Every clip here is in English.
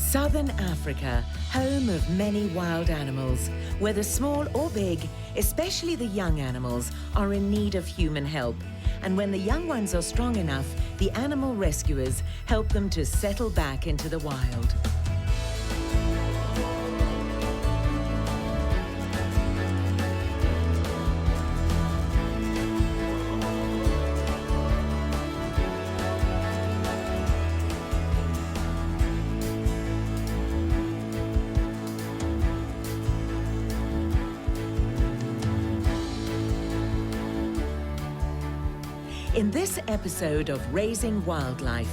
Southern Africa, home of many wild animals, whether small or big, especially the young animals, are in need of human help. And when the young ones are strong enough, the animal rescuers help them to settle back into the wild. In this episode of Raising Wildlife,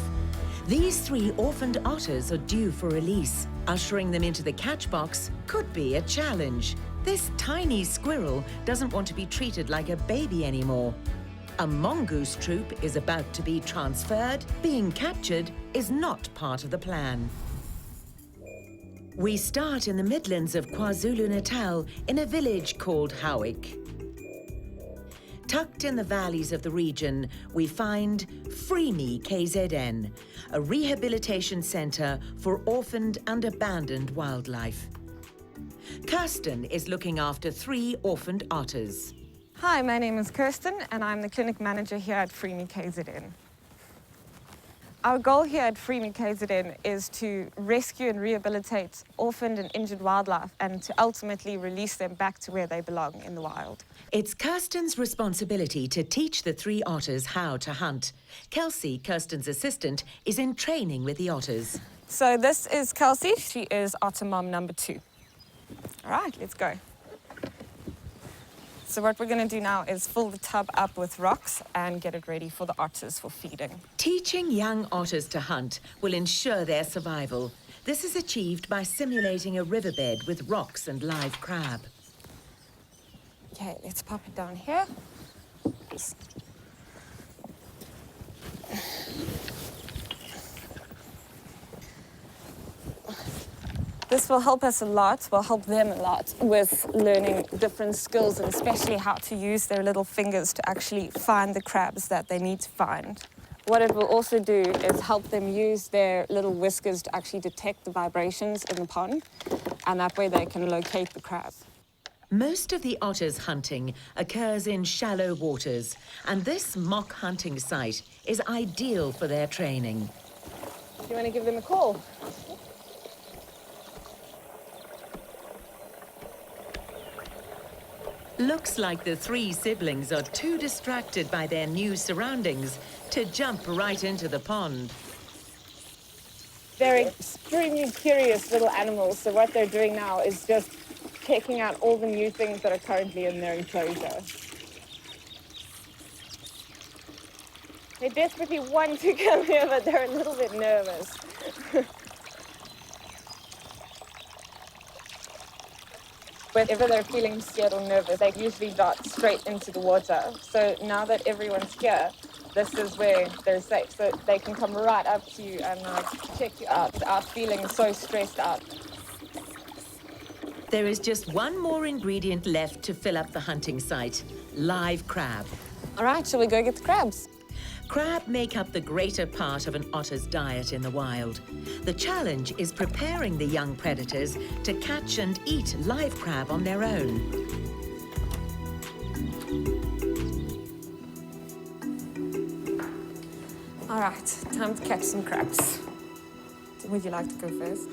these 3 orphaned otters are due for release. Ushering them into the catch box could be a challenge. This tiny squirrel doesn't want to be treated like a baby anymore. A mongoose troop is about to be transferred. Being captured is not part of the plan. We start in the Midlands of Kwa-Zulu Natal in a village called Howick. Tucked in the valleys of the region, we find FreeMe KZN, a rehabilitation centre for orphaned and abandoned wildlife. Kirsten is looking after 3 orphaned otters. Hi, my name is Kirsten and I'm the clinic manager here at FreeMe KZN. Our goal here at FreeMe KZN is to rescue and rehabilitate orphaned and injured wildlife and to ultimately release them back to where they belong in the wild. It's Kirsten's responsibility to teach the 3 otters how to hunt. Kelsey, Kirsten's assistant, is in training with the otters. So this is Kelsey. She is Otter Mom number 2. All right, let's go. So what we're going to do now is fill the tub up with rocks and get it ready for the otters for feeding. Teaching young otters to hunt will ensure their survival. This is achieved by simulating a riverbed with rocks and live crab. Okay, let's pop it down here. This will help us a lot, will help them a lot with learning different skills and especially how to use their little fingers to actually find the crabs that they need to find. What it will also do is help them use their little whiskers to actually detect the vibrations in the pond, and that way they can locate the crabs. Most of the otters' hunting occurs in shallow waters, and this mock hunting site is ideal for their training. Do you want to give them a call? Looks like the 3 siblings are too distracted by their new surroundings to jump right into the pond. They're extremely curious little animals, so what they're doing now is just checking out all the new things that are currently in their enclosure. They desperately want to come here, but they're a little bit nervous. Whenever they're feeling scared or nervous, they usually dart straight into the water. So now that everyone's here, this is where they're safe. So they can come right up to you and check you out without feeling so stressed out. There is just one more ingredient left to fill up the hunting site: live crab. All right, shall we go get the crabs? Crab make up the greater part of an otter's diet in the wild. The challenge is preparing the young predators to catch and eat live crab on their own. All right, time to catch some crabs. Would you like to go first?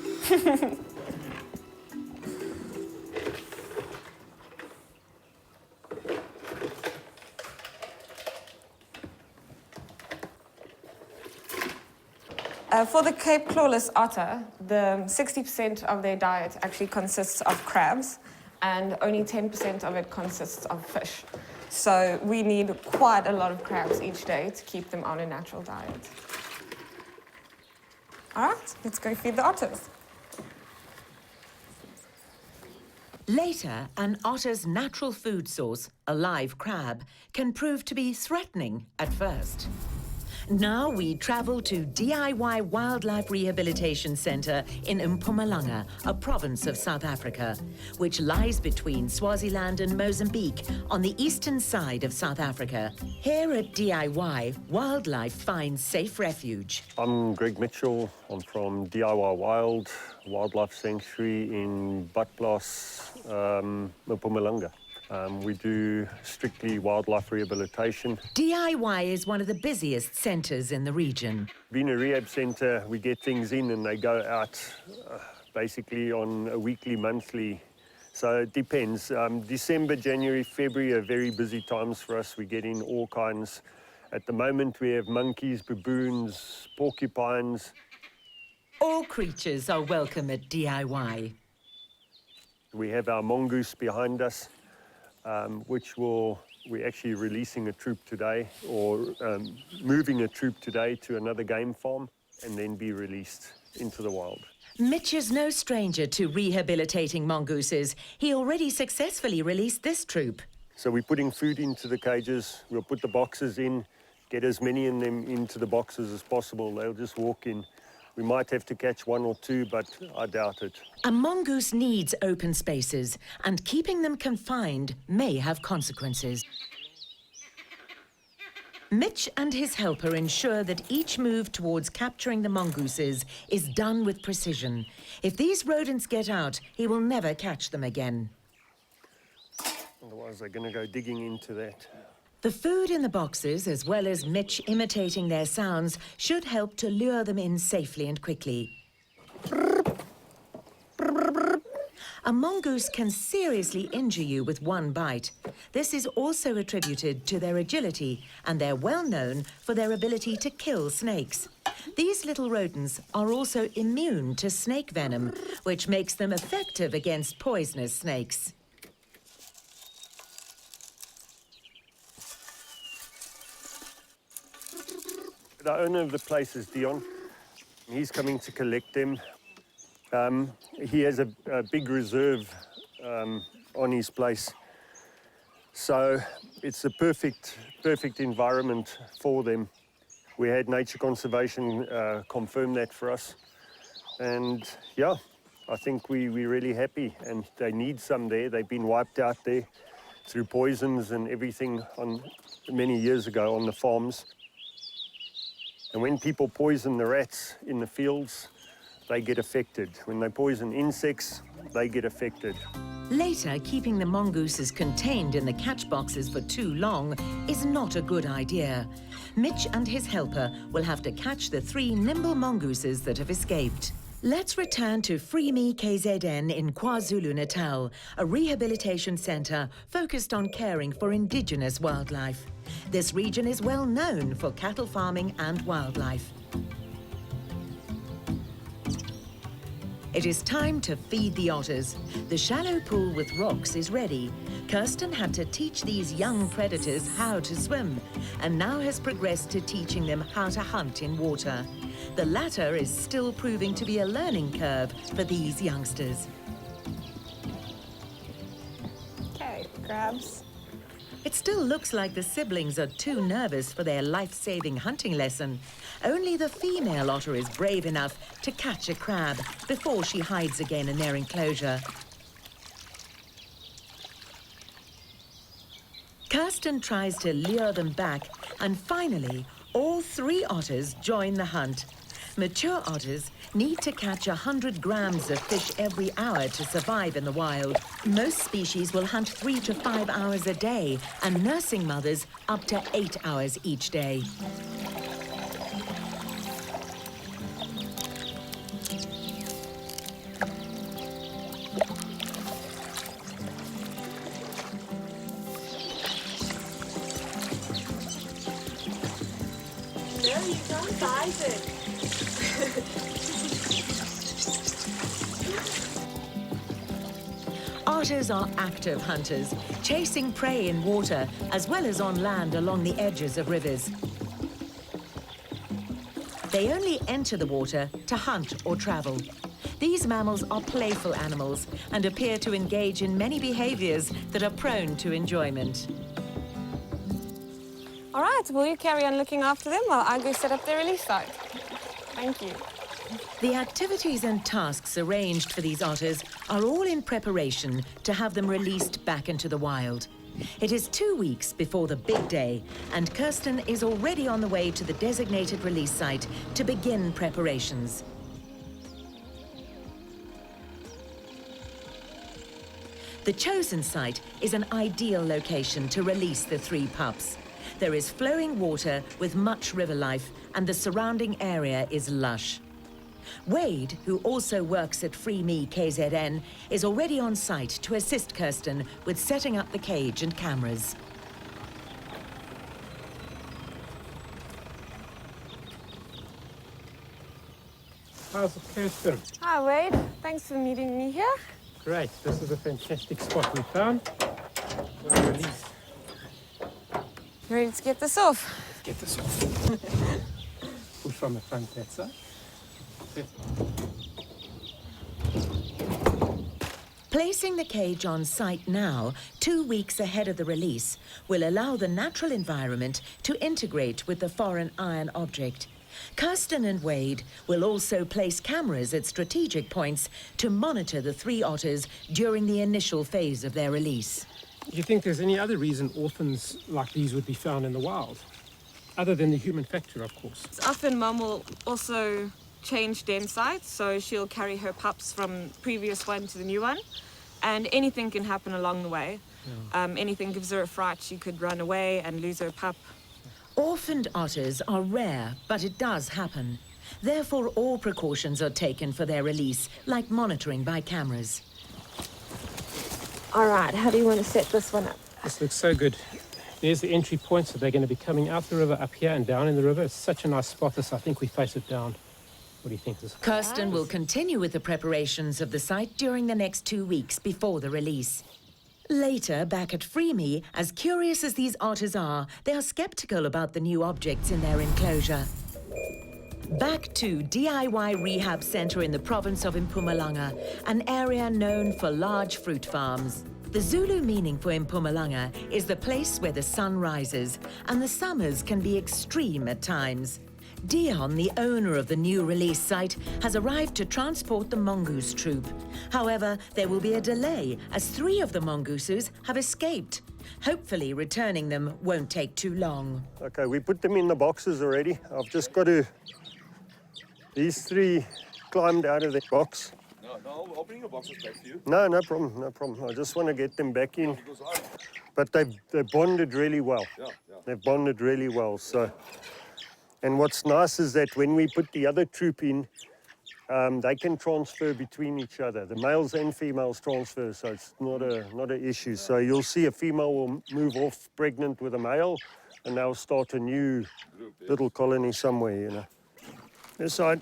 For the Cape clawless otter, the 60% of their diet actually consists of crabs, and only 10% of it consists of fish. So we need quite a lot of crabs each day to keep them on a natural diet. All right, let's go feed the otters. Later, an otter's natural food source, a live crab, can prove to be threatening at first. Now we travel to DIY Wildlife Rehabilitation Centre in Mpumalanga, a province of South Africa, which lies between Swaziland and Mozambique on the eastern side of South Africa. Here at DIY, wildlife finds safe refuge. I'm Greg Mitchell. I'm from DIY Wildlife Sanctuary in Badplaas, Mpumalanga. We do strictly wildlife rehabilitation. DIY is one of the busiest centres in the region. Being a rehab centre, we get things in and they go out basically on a weekly, monthly. So it depends. December, January, February are very busy times for us. We get in all kinds. At the moment, we have monkeys, baboons, porcupines. All creatures are welcome at DIY. We have our mongoose behind us. We're actually releasing a troop today, or moving a troop today to another game farm and then be released into the wild. Mitch is no stranger to rehabilitating mongooses. He already successfully released this troop. So we're putting food into the cages, we'll put the boxes in, get as many of them into the boxes as possible. They'll just walk in. We might have to catch one or two, but I doubt it. A mongoose needs open spaces, and keeping them confined may have consequences. Mitch and his helper ensure that each move towards capturing the mongooses is done with precision. If these rodents get out, he will never catch them again. Otherwise, they're going to go digging into that. The food in the boxes, as well as Mitch imitating their sounds, should help to lure them in safely and quickly. A mongoose can seriously injure you with one bite. This is also attributed to their agility, and they're well known for their ability to kill snakes. These little rodents are also immune to snake venom, which makes them effective against poisonous snakes. The owner of the place is Dion. He's coming to collect them. He has a big reserve on his place. So it's a perfect environment for them. We had Nature Conservation confirm that for us. And yeah, I think we're really happy, and they need some there. They've been wiped out there through poisons and everything many years ago on the farms. And when people poison the rats in the fields, they get affected. When they poison insects, they get affected. Later, keeping the mongooses contained in the catch boxes for too long is not a good idea. Mitch and his helper will have to catch the 3 nimble mongooses that have escaped. Let's return to FreeMe KZN in Kwa-Zulu Natal, a rehabilitation centre focused on caring for indigenous wildlife. This region is well known for cattle farming and wildlife. It is time to feed the otters. The shallow pool with rocks is ready. Kirsten had to teach these young predators how to swim, and now has progressed to teaching them how to hunt in water. The latter is still proving to be a learning curve for these youngsters. Okay, grabs. It still looks like the siblings are too nervous for their life-saving hunting lesson. Only the female otter is brave enough to catch a crab before she hides again in their enclosure. Kirsten tries to lure them back, and finally, all 3 otters join the hunt. Mature otters need to catch 100 grams of fish every hour to survive in the wild. Most species will hunt 3 to 5 hours a day, and nursing mothers up to 8 hours each day. No, you don't bite it. Otters are active hunters, chasing prey in water as well as on land along the edges of rivers. They only enter the water to hunt or travel. These mammals are playful animals and appear to engage in many behaviors that are prone to enjoyment. All right, right, will you carry on looking after them while I go set up the release site? Thank you. The activities and tasks arranged for these otters are all in preparation to have them released back into the wild. It is 2 weeks before the big day, and Kirsten is already on the way to the designated release site to begin preparations. The chosen site is an ideal location to release the 3 pups. There is flowing water with much river life, and the surrounding area is lush. Wade, who also works at FreeMe KZN, is already on site to assist Kirsten with setting up the cage and cameras. How's it, Kirsten? Hi, Wade. Thanks for meeting me here. Great, this is a fantastic spot we found. We'll release. Ready to get this off? Let's get this off. Push from the front that side. Placing the cage on site now, 2 weeks ahead of the release, will allow the natural environment to integrate with the foreign iron object. Kirsten and Wade will also place cameras at strategic points to monitor the 3 otters during the initial phase of their release. Do you think there's any other reason orphans like these would be found in the wild? Other than the human factor, of course. Often Mum will also change den sites, so she'll carry her pups from previous one to the new one, and anything can happen along the way. Anything gives her a fright, she could run away and lose her pup. Orphaned otters are rare, but it does happen. Therefore, all precautions are taken for their release, like monitoring by cameras. All right, how do you want to set this one up? This looks so good. There's the entry point, so they're going to be coming out the river, up here and down in the river. It's such a nice spot, this. I think we face it down. What do you think? Kirsten will continue with the preparations of the site during the next 2 weeks before the release. Later, back at FreeMe, as curious as these otters are, they are skeptical about the new objects in their enclosure. Back to DIY Rehab Centre in the province of Mpumalanga, an area known for large fruit farms. The Zulu meaning for Mpumalanga is the place where the sun rises, and the summers can be extreme at times. Dion, the owner of the new release site, has arrived to transport the mongoose troop. However, there will be a delay as 3 of the mongooses have escaped. Hopefully, returning them won't take too long. Okay, we put them in the boxes already. I've just got to... These 3 climbed out of the box. No, I'll bring your boxes back to you. No problem, no problem. I just want to get them back in. But they've bonded really well. Yeah. They've bonded really well, so... And what's nice is that when we put the other troop in, they can transfer between each other. The males and females transfer, so it's not an issue. So you'll see a female will move off pregnant with a male, and they'll start a new little colony somewhere, you know. This side.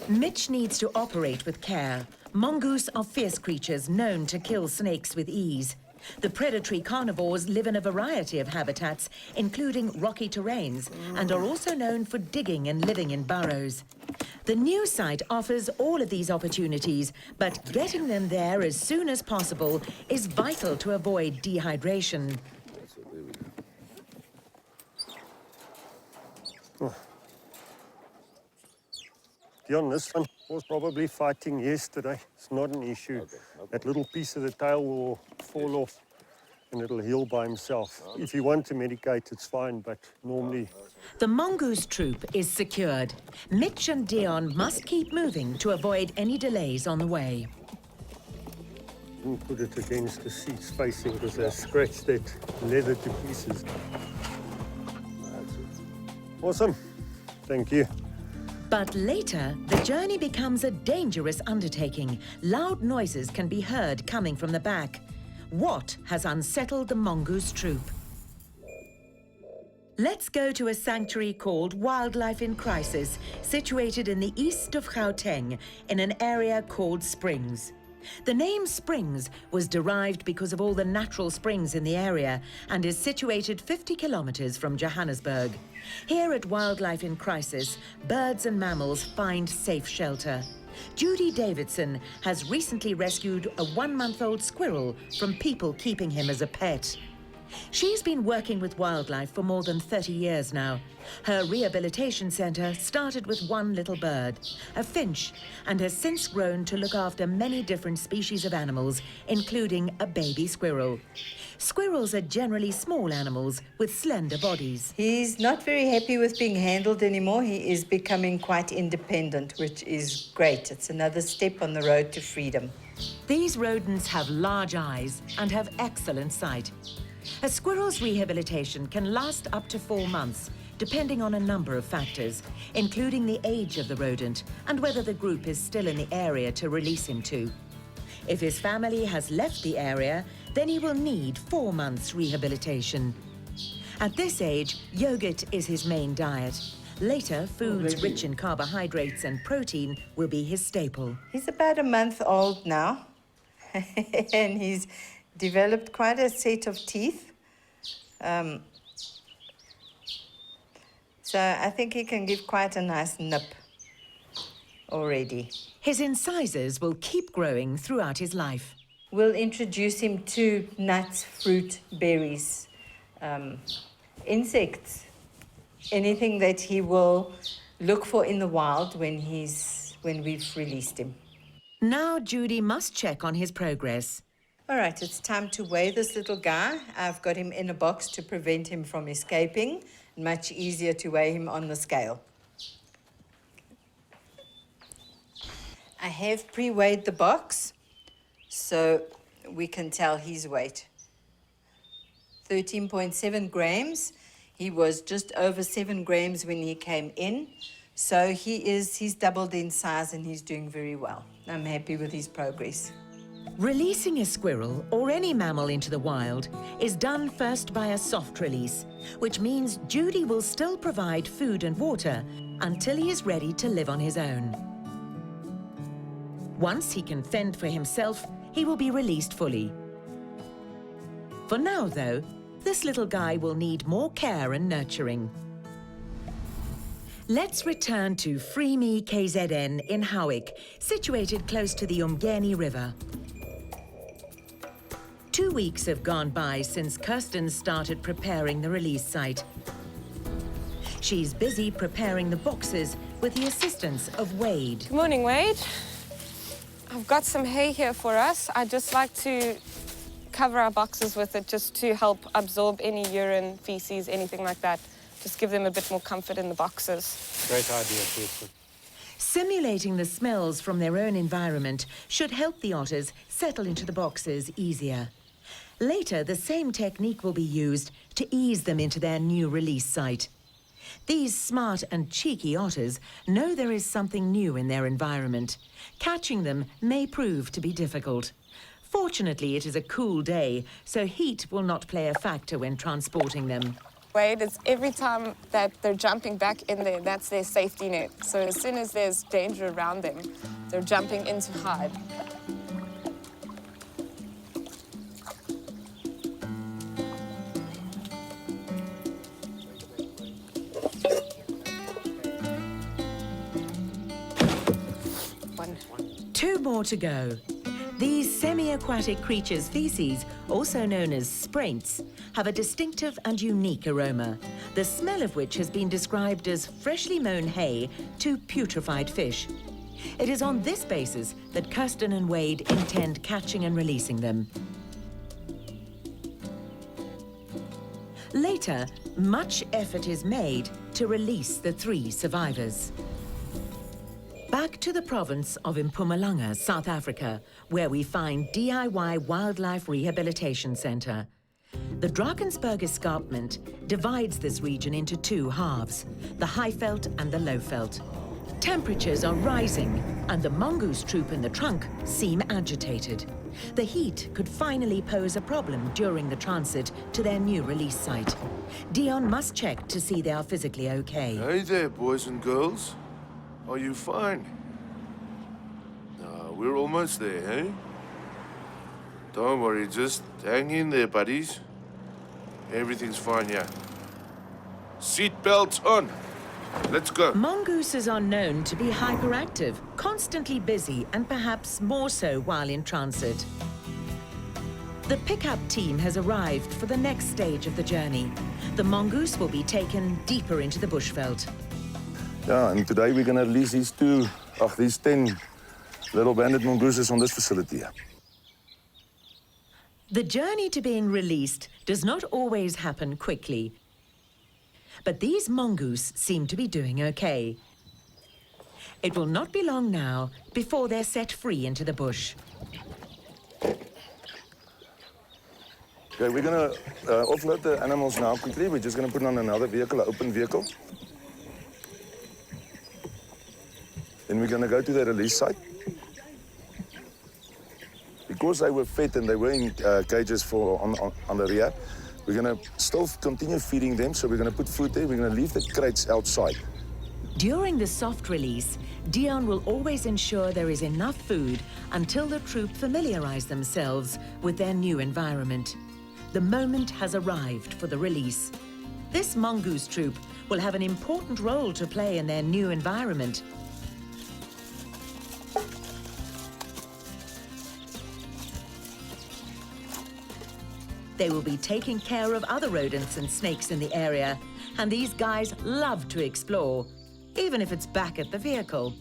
Mitch needs to operate with care. Mongoose are fierce creatures known to kill snakes with ease. The predatory carnivores live in a variety of habitats, including rocky terrains, and are also known for digging and living in burrows. The new site offers all of these opportunities, but getting them there as soon as possible is vital to avoid dehydration. Dion, this one was probably fighting yesterday. It's not an issue. Okay, no that little piece of the tail will fall off and it'll heal by himself. If you want to medicate, it's fine, but normally... The mongoose troop is secured. Mitch and Dion must keep moving to avoid any delays on the way. Didn't put it against the seats facing because they scratched that leather to pieces. Awesome. Thank you. But later, the journey becomes a dangerous undertaking. Loud noises can be heard coming from the back. What has unsettled the mongoose troop? Let's go to a sanctuary called Wildlife in Crisis, situated in the east of Gauteng, in an area called Springs. The name Springs was derived because of all the natural springs in the area and is situated 50 kilometers from Johannesburg. Here at Wildlife in Crisis, birds and mammals find safe shelter. Judy Davidson has recently rescued a 1-month-old squirrel from people keeping him as a pet. She's been working with wildlife for more than 30 years now. Her rehabilitation centre started with one little bird, a finch, and has since grown to look after many different species of animals, including a baby squirrel. Squirrels are generally small animals with slender bodies. He's not very happy with being handled anymore. He is becoming quite independent, which is great. It's another step on the road to freedom. These rodents have large eyes and have excellent sight. A squirrel's rehabilitation can last up to 4 months, depending on a number of factors, including the age of the rodent and whether the group is still in the area to release him to. If his family has left the area, then he will need 4 months rehabilitation. At this age, yogurt is his main diet. Later, foods rich in carbohydrates and protein will be his staple. He's about a month old now, and he's developed quite a set of teeth. So I think he can give quite a nice nip already. His incisors will keep growing throughout his life. We'll introduce him to nuts, fruit, berries, insects, anything that he will look for in the wild when we've released him. Now Judy must check on his progress. All right, it's time to weigh this little guy. I've got him in a box to prevent him from escaping. Much easier to weigh him on the scale. I have pre-weighed the box, so we can tell his weight. 13.7 grams. He was just over 7 grams when he came in. So he's doubled in size and he's doing very well. I'm happy with his progress. Releasing a squirrel or any mammal into the wild is done first by a soft release, which means Judy will still provide food and water until he is ready to live on his own. Once he can fend for himself, he will be released fully. For now, though, this little guy will need more care and nurturing. Let's return to FreeMe KZN in Howick, situated close to the Umgeni River. 2 weeks have gone by since Kirsten started preparing the release site. She's busy preparing the boxes with the assistance of Wade. Good morning, Wade. I've got some hay here for us. I'd just like to cover our boxes with it just to help absorb any urine, feces, anything like that. Just give them a bit more comfort in the boxes. Great idea, Kirsten. Simulating the smells from their own environment should help the otters settle into the boxes easier. Later, the same technique will be used to ease them into their new release site. These smart and cheeky otters know there is something new in their environment. Catching them may prove to be difficult. Fortunately, it is a cool day, so heat will not play a factor when transporting them. Wade, it's every time that they're jumping back in there, that's their safety net. So as soon as there's danger around them, they're jumping in to hide. Two more to go. These semi-aquatic creatures' feces, also known as spraints, have a distinctive and unique aroma, the smell of which has been described as freshly mown hay to putrefied fish. It is on this basis that Kirsten and Wade intend catching and releasing them. Later, much effort is made to release the 3 survivors. Back to the province of Mpumalanga, South Africa, where we find DIY Wildlife Rehabilitation Centre. The Drakensberg escarpment divides this region into 2 halves, the high-veld and the low-veld. Temperatures are rising, and the mongoose troop in the trunk seem agitated. The heat could finally pose a problem during the transit to their new release site. Dion must check to see they are physically okay. Hey there, boys and girls. Are you fine? We're almost there, eh? Don't worry, just hang in there, buddies. Everything's fine here. Seatbelts on. Let's go. Mongooses are known to be hyperactive, constantly busy, and perhaps more so while in transit. The pickup team has arrived for the next stage of the journey. The mongoose will be taken deeper into the bushveld. Yeah, and today we're going to release these 10 little banded mongooses on this facility. The journey to being released does not always happen quickly. But these mongoose seem to be doing okay. It will not be long now before they're set free into the bush. Okay, we're going to offload the animals now quickly. We're just going to put on another vehicle, an open vehicle. Then we're going to go to the release site. Because they were fed and they were in cages on the rear, we're going to still continue feeding them. So we're going to put food there. We're going to leave the crates outside. During the soft release, Dion will always ensure there is enough food until the troop familiarize themselves with their new environment. The moment has arrived for the release. This mongoose troop will have an important role to play in their new environment. They will be taking care of other rodents and snakes in the area, and these guys love to explore, even if it's back at the vehicle.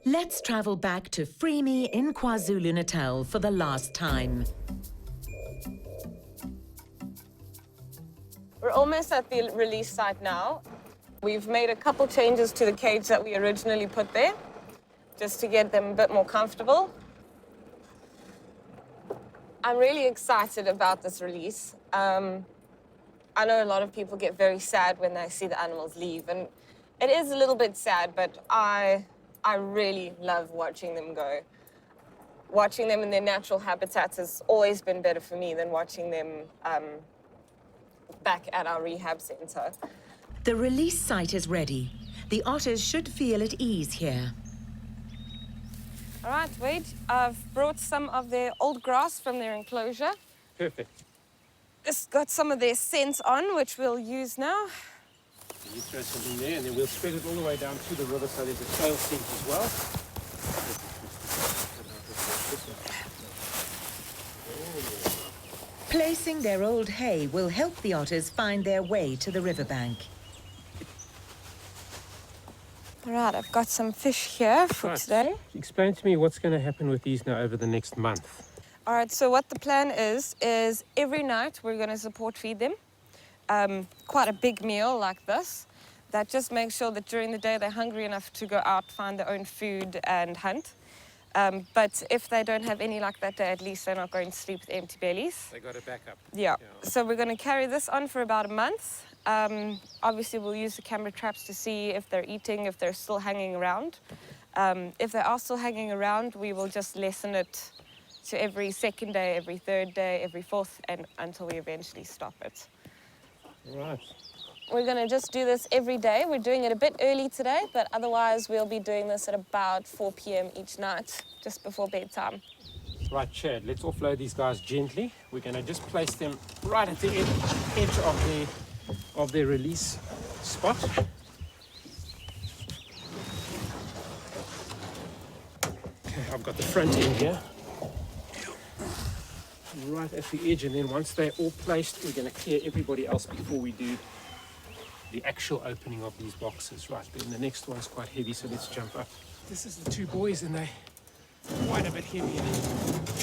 Let's travel back to FreeMe in Kwa-Zulu Natal for the last time. We're almost at the release site now. We've made a couple changes to the cage that we originally put there, just to get them a bit more comfortable. I'm really excited about this release. I know a lot of people get very sad when they see the animals leave, and it is a little bit sad, but I really love watching them go. Watching them in their natural habitats has always been better for me than watching them back at our rehab center. The release site is ready. The otters should feel at ease here. All right, Wade, I've brought some of their old grass from their enclosure. Perfect. It's got some of their scent on, which we'll use now. You throw something there, and then we'll spread it all the way down to the river, so there's a trail scent as well. Placing their old hay will help the otters find their way to the riverbank. All right, I've got some fish here for Right. today. Explain to me what's going to happen with these now over the next month. All right, so what the plan is every night we're going to support feed them. Quite a big meal like this. That just makes sure that during the day they're hungry enough to go out, find their own food and hunt. But if they don't have any like that day, at least they're not going to sleep with empty bellies. They got a backup. Yeah. So we're going to carry this on for about a month. Obviously, we'll use the camera traps to see if they're eating, if they're still hanging around. If they are still hanging around, we will just lessen it to every second day, every third day, every fourth, and until we eventually stop it. Right. We're going to just do this every day. We're doing it a bit early today, but otherwise we'll be doing this at about 4 p.m. each night, just before bedtime. Right, Chad, let's offload these guys gently. We're going to just place them right at the edge of their release spot. Okay, I've got the front end here. Right at the edge, and then once they're all placed, we're going to clear everybody else before we do the actual opening of these boxes. Right, then the next one's quite heavy, so let's jump up. This is the two boys, and they're quite a bit heavier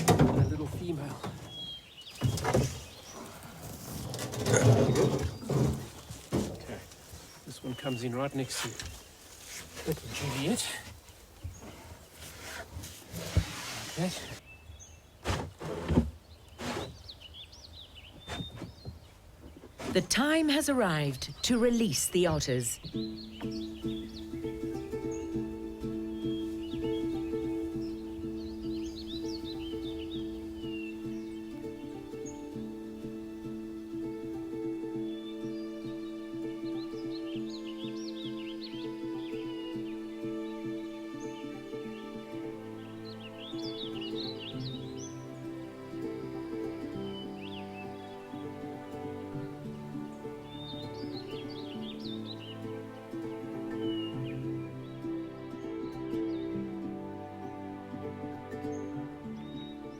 than a little female. Okay, this one comes in right next to little Juliet. Like that. The time has arrived to release the otters.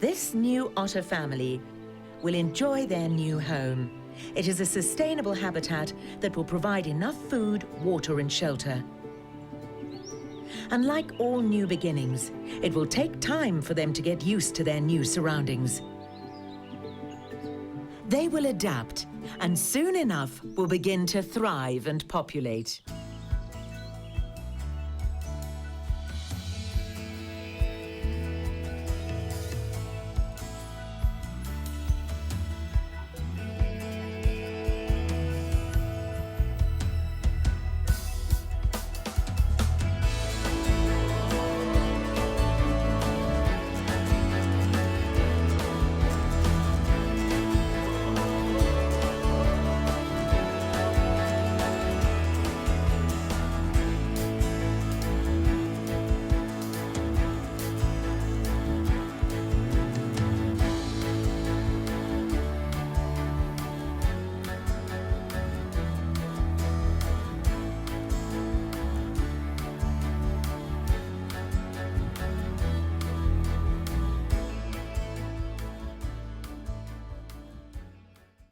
This new otter family will enjoy their new home. It is a sustainable habitat that will provide enough food, water and shelter. And like all new beginnings, it will take time for them to get used to their new surroundings. They will adapt and soon enough will begin to thrive and populate.